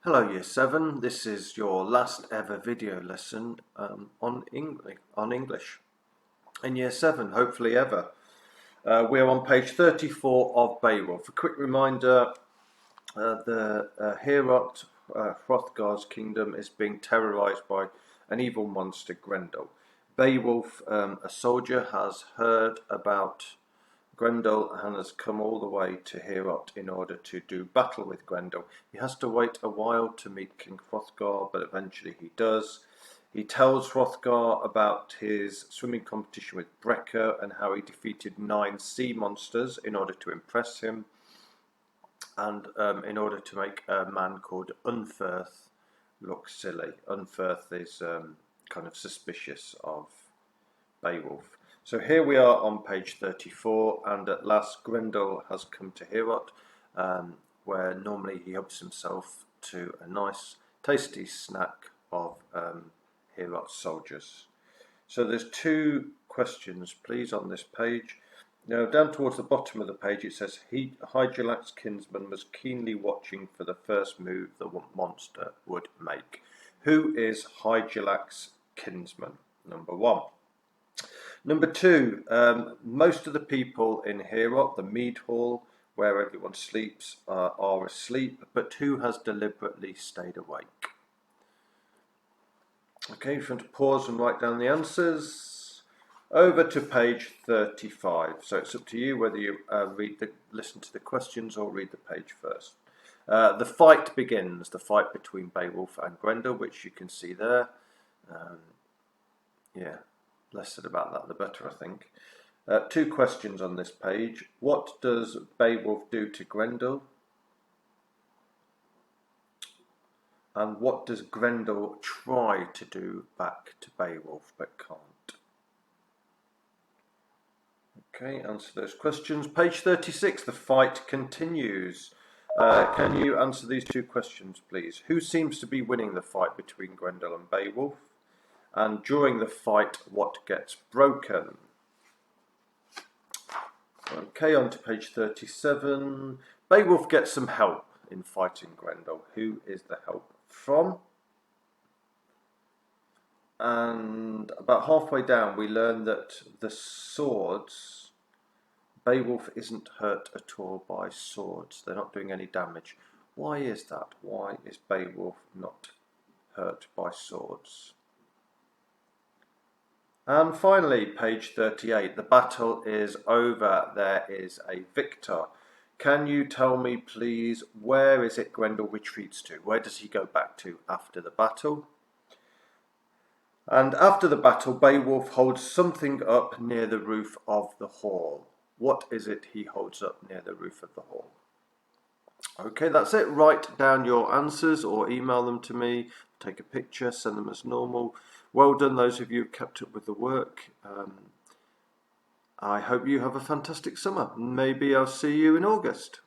Hello Year 7, this is your last ever video lesson on English in Year 7, hopefully ever. We're on page 34 of Beowulf. A quick reminder, the Heorot, Hrothgar's kingdom, is being terrorised by an evil monster, Grendel. Beowulf, a soldier, has heard about Grendel and has come all the way to Heorot in order to do battle with Grendel. He has to wait a while to meet King Hrothgar, but eventually he does. He tells Hrothgar about his swimming competition with Breca and how he defeated 9 sea monsters in order to impress him and in order to make a man called Unferth look silly. Unferth is kind of suspicious of Beowulf. So here we are on page 34, and at last Grendel has come to Heorot, where normally he helps himself to a nice tasty snack of Heorot soldiers. So there's 2 questions please on this page. Now down towards the bottom of the page it says Hygelac's kinsman was keenly watching for the first move the monster would make. Who is Hygelac's kinsman? Number 1. Number 2, most of the people in Heorot, the mead hall, where everyone sleeps, are asleep, but who has deliberately stayed awake? Okay, if you want to pause and write down the answers. Over to page 35. So it's up to you whether you listen to the questions or read the page first. The fight begins, the fight between Beowulf and Grendel, which you can see there. Less said about that, the better, I think. 2 questions on this page. What does Beowulf do to Grendel? And what does Grendel try to do back to Beowulf but can't? Okay, answer those questions. Page 36, the fight continues. Can you answer these 2 questions, please? Who seems to be winning the fight between Grendel and Beowulf? And during the fight, what gets broken? Okay, on to page 37. Beowulf gets some help in fighting Grendel. Who is the help from? And about halfway down, we learn that the swords, Beowulf isn't hurt at all by swords. They're not doing any damage. Why is that? Why is Beowulf not hurt by swords? And finally, page 38, the battle is over, there is a victor. Can you tell me please, where is it Grendel retreats to? Where does he go back to after the battle? And after the battle, Beowulf holds something up near the roof of the hall. What is it he holds up near the roof of the hall? Okay, that's it. Write down your answers or email them to me. Take a picture, send them as normal. Well done, those of you who've kept up with the work. I hope you have a fantastic summer. Maybe I'll see you in August.